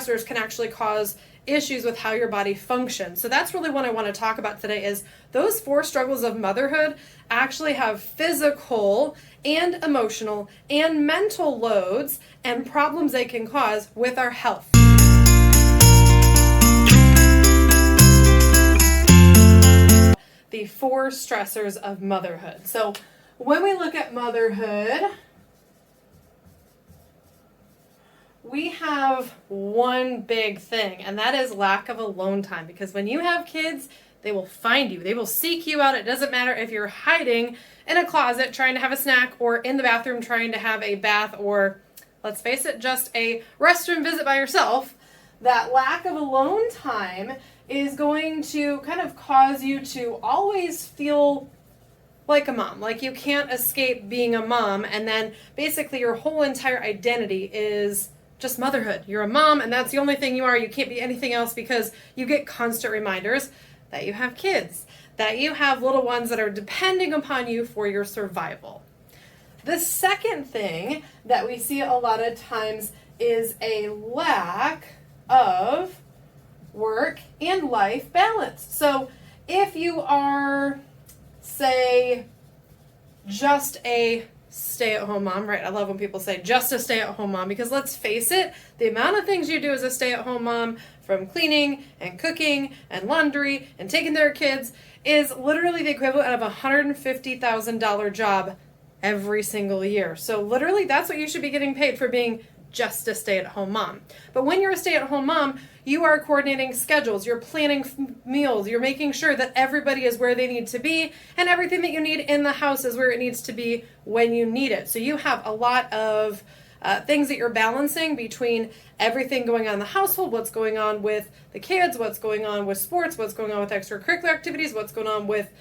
stressors can actually cause issues with how your body functions. So that's really what I want to talk about today is those 4 struggles of motherhood actually have physical and emotional and mental loads and problems they can cause with our health. The 4 stressors of motherhood. So when we look at motherhood, we have one big thing, and that is lack of alone time. Because when you have kids, they will find you. They will seek you out. It doesn't matter if you're hiding in a closet trying to have a snack or in the bathroom trying to have a bath or, let's face it, just a restroom visit by yourself. That lack of alone time is going to kind of cause you to always feel like a mom. Like you can't escape being a mom, and then basically your whole entire identity is just motherhood. You're a mom, and that's the only thing you are. You can't be anything else because you get constant reminders that you have kids, that you have little ones that are depending upon you for your survival. The second thing that we see a lot of times is a lack of work and life balance. So if you are, say, just a stay-at-home mom, right? I love when people say just a stay-at-home mom, because let's face it, the amount of things you do as a stay-at-home mom, from cleaning and cooking and laundry and taking care of kids, is literally the equivalent of a $150,000 job every single year. So literally that's what you should be getting paid for being just a stay-at-home mom. But when you're a stay-at-home mom, you are coordinating schedules, you're planning meals, you're making sure that everybody is where they need to be, and everything that you need in the house is where it needs to be when you need it. So you have a lot of things that you're balancing between everything going on in the household, what's going on with the kids, what's going on with sports, what's going on with extracurricular activities, what's going on with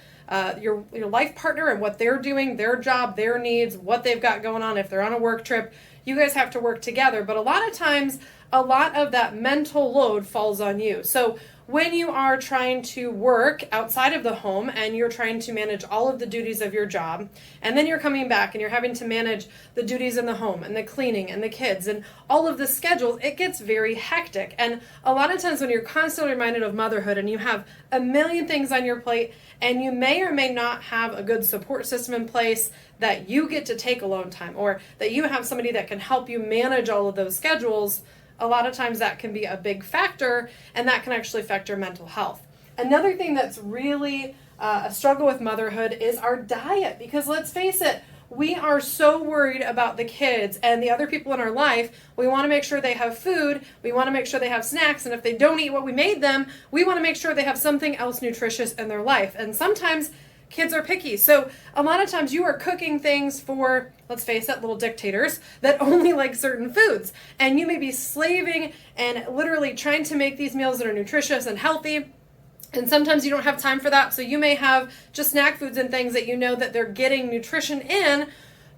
your life partner and what they're doing, their job, their needs, what they've got going on. If they're on a work trip, you guys have to work together. But a lot of times, a lot of that mental load falls on you. So when you are trying to work outside of the home and you're trying to manage all of the duties of your job, and then you're coming back and you're having to manage the duties in the home and the cleaning and the kids and all of the schedules, it gets very hectic. And a lot of times when you're constantly reminded of motherhood and you have a million things on your plate and you may or may not have a good support system in place that you get to take alone time, or that you have somebody that can help you manage all of those schedules, a lot of times that can be a big factor, and that can actually affect your mental health. Another thing that's really a struggle with motherhood is our diet, because let's face it, we are so worried about the kids and the other people in our life. We want to make sure they have food, we want to make sure they have snacks, and if they don't eat what we made them, we want to make sure they have something else nutritious in their life. And sometimes kids are picky. So a lot of times you are cooking things for, let's face it, little dictators that only like certain foods. And you may be slaving and literally trying to make these meals that are nutritious and healthy. And sometimes you don't have time for that. So you may have just snack foods and things that you know that they're getting nutrition in,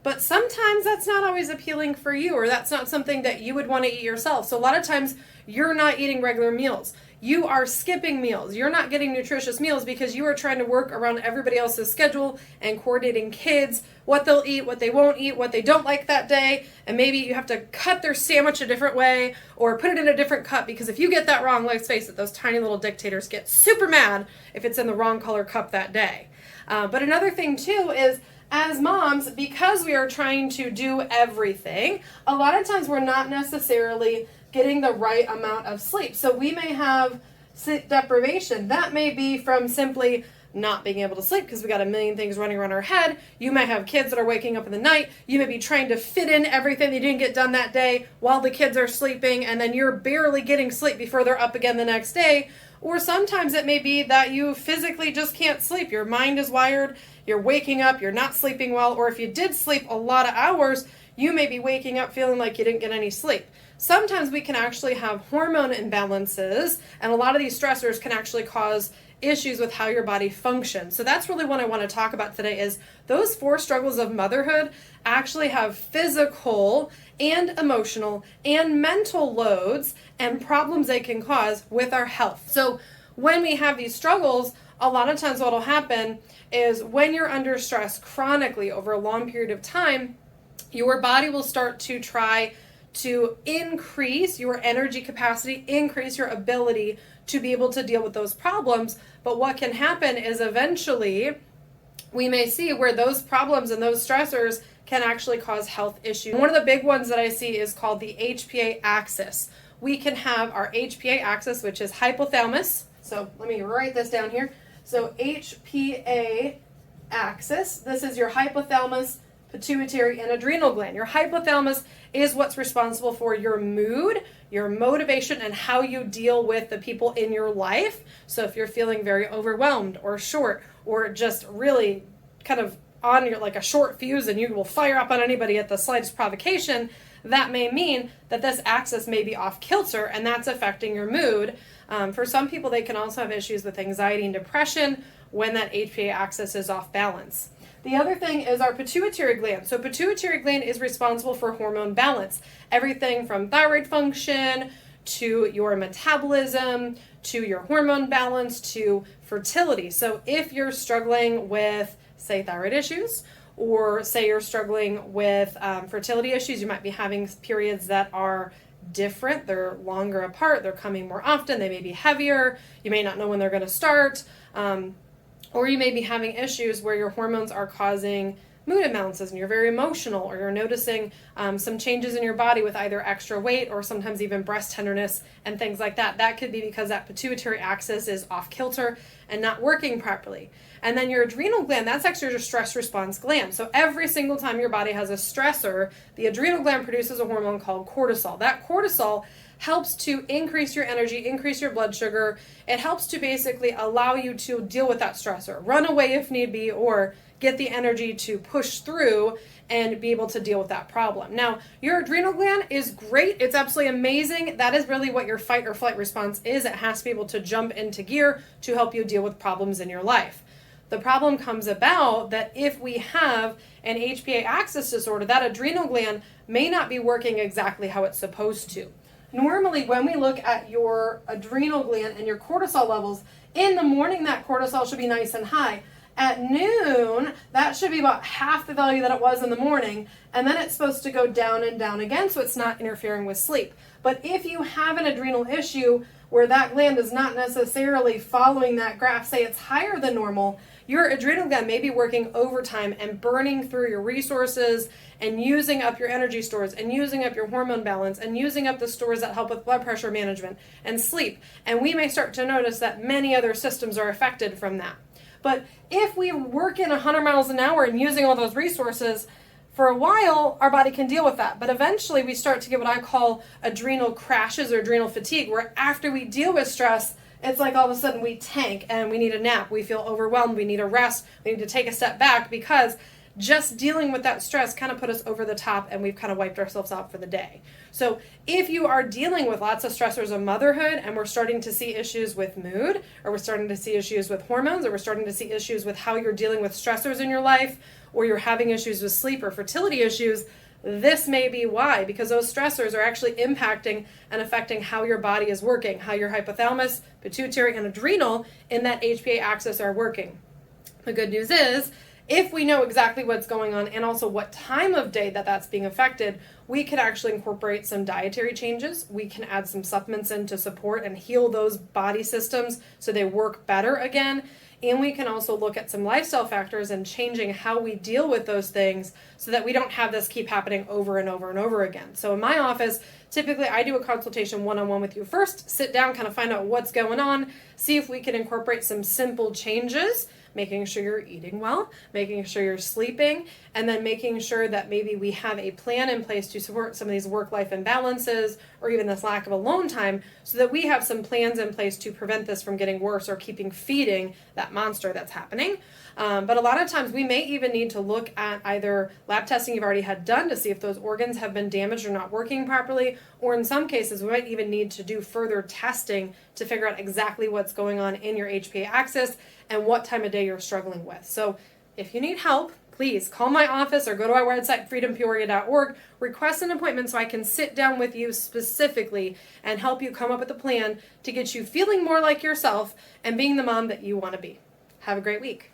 but sometimes that's not always appealing for you, or that's not something that you would want to eat yourself. So a lot of times you're not eating regular meals. You are skipping meals. You're not getting nutritious meals because you are trying to work around everybody else's schedule and coordinating kids, what they'll eat, what they won't eat, what they don't like that day. And maybe you have to cut their sandwich a different way or put it in a different cup, because if you get that wrong, let's face it, those tiny little dictators get super mad if it's in the wrong color cup that day. But another thing too is, as moms, because we are trying to do everything, a lot of times we're not necessarily getting the right amount of sleep. So we may have sleep deprivation. That may be from simply not being able to sleep because we got a million things running around our head. You may have kids that are waking up in the night. You may be trying to fit in everything that you didn't get done that day while the kids are sleeping, and then you're barely getting sleep before they're up again the next day. Or sometimes it may be that you physically just can't sleep. Your mind is wired, you're waking up, you're not sleeping well, or if you did sleep a lot of hours, you may be waking up feeling like you didn't get any sleep. Sometimes we can actually have hormone imbalances, and a lot of these stressors can actually cause issues with how your body functions. So that's really what I want to talk about today, is those 4 struggles of motherhood actually have physical and emotional and mental loads and problems they can cause with our health. So when we have these struggles, a lot of times what will happen is when you're under stress chronically over a long period of time, your body will start to try to increase your energy capacity, increase your ability to be able to deal with those problems. But what can happen is eventually we may see where those problems and those stressors can actually cause health issues. One of the big ones that I see is called the HPA axis. We can have our HPA axis, which is hypothalamus. So let me write this down here. So HPA axis, this is your hypothalamus, pituitary, and adrenal gland. Your hypothalamus is what's responsible for your mood, your motivation, and how you deal with the people in your life. So if you're feeling very overwhelmed or short or just really kind of on your like a short fuse and you will fire up on anybody at the slightest provocation, that may mean that this axis may be off kilter and that's affecting your mood. For some people, they can also have issues with anxiety and depression when that HPA axis is off balance. The other thing is our pituitary gland. So pituitary gland is responsible for hormone balance. Everything from thyroid function to your metabolism, to your hormone balance, to fertility. So if you're struggling with, say, thyroid issues, or say you're struggling with fertility issues, you might be having periods that are different. They're longer apart. They're coming more often. They may be heavier. You may not know when they're going to start. Or you may be having issues where your hormones are causing mood imbalances and you're very emotional, or you're noticing some changes in your body with either extra weight or sometimes even breast tenderness and things like that. That could be because that pituitary axis is off kilter and not working properly. And then your adrenal gland, that's actually your stress response gland. So every single time your body has a stressor, the adrenal gland produces a hormone called cortisol. That cortisol helps to increase your energy, increase your blood sugar. It helps to basically allow you to deal with that stressor, run away if need be, or get the energy to push through and be able to deal with that problem. Now, your adrenal gland is great. It's absolutely amazing. That is really what your fight or flight response is. It has to be able to jump into gear to help you deal with problems in your life. The problem comes about that if we have an HPA axis disorder, that adrenal gland may not be working exactly how it's supposed to. Normally, when we look at your adrenal gland and your cortisol levels, in the morning that cortisol should be nice and high. At noon, that should be about half the value that it was in the morning, and then it's supposed to go down and down again so it's not interfering with sleep. But if you have an adrenal issue where that gland is not necessarily following that graph, say it's higher than normal, your adrenal gland may be working overtime and burning through your resources and using up your energy stores and using up your hormone balance and using up the stores that help with blood pressure management and sleep. And we may start to notice that many other systems are affected from that. But if we work in 100 miles an hour and using all those resources, for a while, our body can deal with that. But eventually we start to get what I call adrenal crashes or adrenal fatigue, where after we deal with stress, it's like all of a sudden we tank and we need a nap. We feel overwhelmed. We need a rest. We need to take a step back because just dealing with that stress kind of put us over the top and we've kind of wiped ourselves out for the day. So if you are dealing with lots of stressors of motherhood and we're starting to see issues with mood, or we're starting to see issues with hormones, or we're starting to see issues with how you're dealing with stressors in your life, or you're having issues with sleep or fertility issues, this may be why, because those stressors are actually impacting and affecting how your body is working, how your hypothalamus, pituitary, and adrenal in that HPA axis are working. The good news is, if we know exactly what's going on and also what time of day that that's being affected, we can actually incorporate some dietary changes. We can add some supplements in to support and heal those body systems so they work better again. And we can also look at some lifestyle factors and changing how we deal with those things so that we don't have this keep happening over and over and over again. So in my office, typically I do a consultation one-on-one with you first, sit down, kind of find out what's going on, see if we can incorporate some simple changes, making sure you're eating well, making sure you're sleeping, and then making sure that maybe we have a plan in place to support some of these work-life imbalances or even this lack of alone time so that we have some plans in place to prevent this from getting worse or keeping feeding that monster that's happening. But a lot of times we may even need to look at either lab testing you've already had done to see if those organs have been damaged or not working properly, or in some cases we might even need to do further testing to figure out exactly what's going on in your HPA axis and what time of day you're struggling with. So if you need help, please call my office or go to our website, freedompeoria.org, request an appointment so I can sit down with you specifically and help you come up with a plan to get you feeling more like yourself and being the mom that you want to be. Have a great week.